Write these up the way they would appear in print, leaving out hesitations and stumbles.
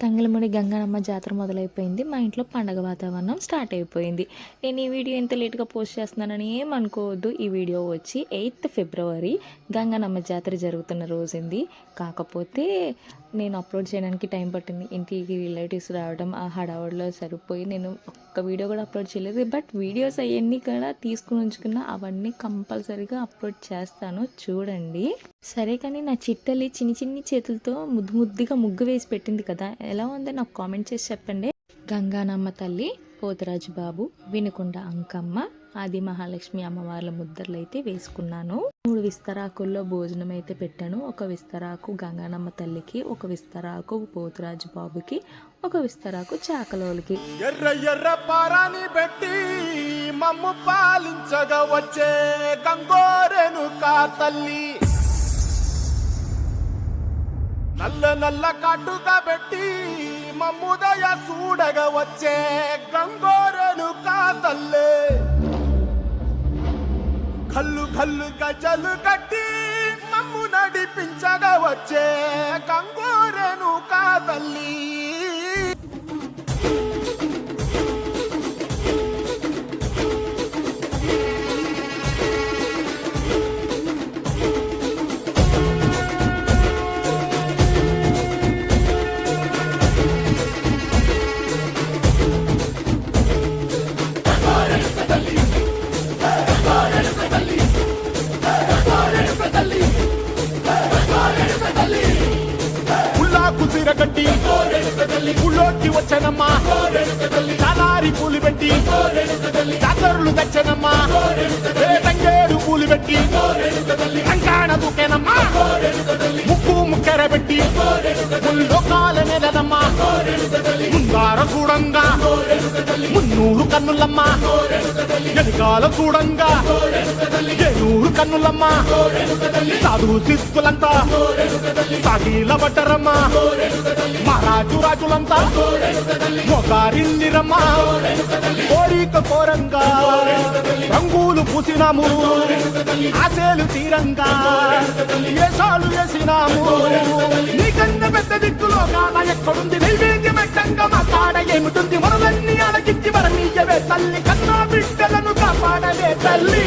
తంగలమూడి గంగానమ్మ జాతర మొదలైపోయింది. మా ఇంట్లో పండగ వాతావరణం స్టార్ట్ అయిపోయింది. నేను ఈ వీడియో ఇంత లేట్గా పోస్ట్ చేస్తున్నానని ఏమనుకోవద్దు. ఈ వీడియో వచ్చి 8th ఫిబ్రవరి గంగానమ్మ జాతర జరుగుతున్న రోజుంది. కాకపోతే నేను అప్లోడ్ చేయడానికి టైం పట్టింది. ఇంటికి రిలేటివ్స్ రావడం ఆ హడావుడిలో సరిపోయి నేను ఒక్క వీడియో కూడా అప్లోడ్ చేయలేదు. బట్ వీడియోస్ అవన్నీ కూడా తీసుకుని ఉంచుకున్న అవన్నీ కంపల్సరీగా అప్లోడ్ చేస్తాను, చూడండి. సరే, కానీ నా చిట్టలి చిన్ని చేతులతో ముద్దుగా ముగ్గు వేసి పెట్టింది కదా, ఎలా ఉందో నాకు కామెంట్ చేసి చెప్పండి. గంగానమ్మ తల్లి, పోతరాజు బాబు, వినుకొండ అంకమ్మ, ఆది మహాలక్ష్మి అమ్మవార్ల ముద్దర్లు అయితే వేసుకున్నాను. 3 విస్తరాకుల్లో భోజనం అయితే పెట్టాను. ఒక విస్తరాకు గంగానమ్మ తల్లికి, ఒక విస్తరాకు పోతరాజు బాబుకి, ఒక విస్తరాకు చాకలోలకి. ఎర్ర ఎర్ర పారాని పెట్టి మమ్ము పాలించగా వచ్చే గంగోరెను కా తల్లి, నల్ల కాటుగా పెట్టి మమ్ముదయ చూడగా వచ్చే గంగోరెను కా తల్లి, కల్లు గజలు కట్టి మమ్ము నడిపించగా వచ్చే గంగోరెను కా తల్లి. కట్టి పుల్లోకి వచ్చనమ్మా, చాలారి పూలు పెట్టి చాకరులు తెచ్చనమ్మా, తంగేడు పూలు పెట్టి కంకాణ దూకేనమ్మా, ముక్కెర పెట్టి ముల్లోకాల నెలనమ్మా, ముందార చూడంగా 300 కన్నులమ్మా, వెనకాల చూడంగా 700 కన్నులమ్మా, సాధు సిద్ధులంతా సాగిల పడ్డరమ్మా, మహారాజు రాజులంతా మొగారిందిరమ్మా, కోరిక కోరంగా రంగులు పూసినాము, ఆశలు తీరంగా ఏసాలు వేసినాము, నీకన్న పెద్ద దిక్కులో కాడ ఎక్కడుంది నైవేద్యం ఎట్టంగా మా కాడ ఏమిటుంది, మనలన్నీ అలకించి వరనీయవే తల్లి, కన్నా బిడ్డలను కాపాడవే తల్లి.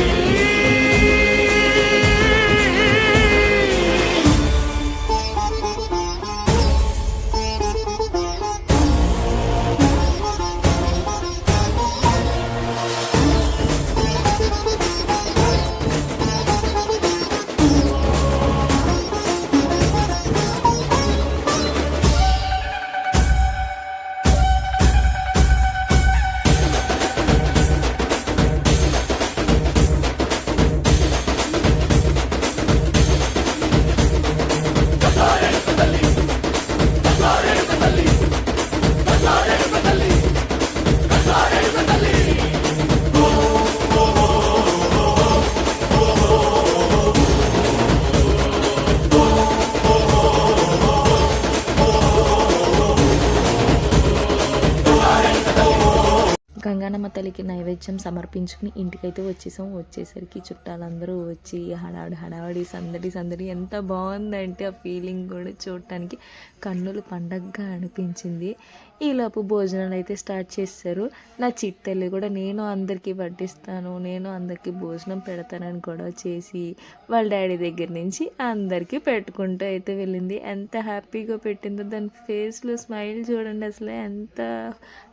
గంగానమ్మ తల్లికి నైవేద్యం సమర్పించుకుని ఇంటికైతే వచ్చేసరికి చుట్టాలందరూ వచ్చి హడావడి సందడి ఎంత బాగుందంటే ఆ ఫీలింగ్ కూడా చూడటానికి కన్నులు పండగగా అనిపించింది. ఈలోపు భోజనాలు అయితే స్టార్ట్ చేశారు. నా చిట్టెల్లి కూడా నేను అందరికీ వడ్డిస్తాను, నేను అందరికీ భోజనం పెడతానని గొడవ చేసి వాళ్ళ డాడీ దగ్గర నుంచి అందరికీ పెట్టుకుంటూ అయితే వెళ్ళింది. ఎంత హ్యాపీగా పెట్టిందో, దాని ఫేస్లో స్మైల్ చూడండి, అసలు ఎంత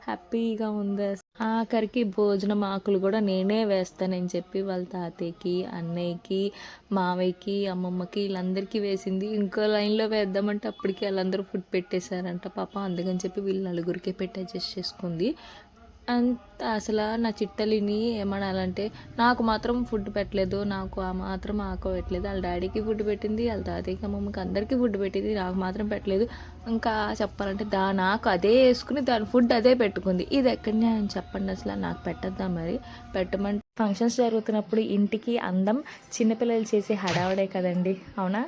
హ్యాపీగా ఉందో. ఆఖరికి భోజనం ఆకులు కూడా నేనే వేస్తానని చెప్పి వాళ్ళ తాతయ్యకి, అన్నయ్యకి, మావయ్యకి, అమ్మమ్మకి వీళ్ళందరికీ వేసింది. ఇంకో లైన్లో వేద్దామంటే అప్పటికి వాళ్ళందరూ ఫుడ్ పెట్టేశారంట పాప, అందుకని చెప్పి వీళ్ళు 4గురికే పెట్టి అడ్జస్ట్ చేసుకుంది. అంత అసలు నా చిట్టలిని ఏమనాలంటే, నాకు మాత్రం ఫుడ్ పెట్టలేదు, నాకు మాత్రం పెట్టలేదు. వాళ్ళ డాడీకి ఫుడ్ పెట్టింది, వాళ్ళ తాతయ్యకి, అమ్మమ్మకి అందరికీ ఫుడ్ పెట్టింది, నాకు మాత్రం పెట్టలేదు. ఇంకా చెప్పాలంటే నాకు అదే వేసుకుని దాని ఫుడ్ అదే పెట్టుకుంది. ఇది ఎక్కడనే అని చెప్పండి, అసలు నాకు పెట్టద్దా మరి? పెట్టమంటే ఫంక్షన్స్ జరుగుతున్నప్పుడు ఇంటికి అందం చిన్నపిల్లలు చేసే హడావడే కదండి, అవునా?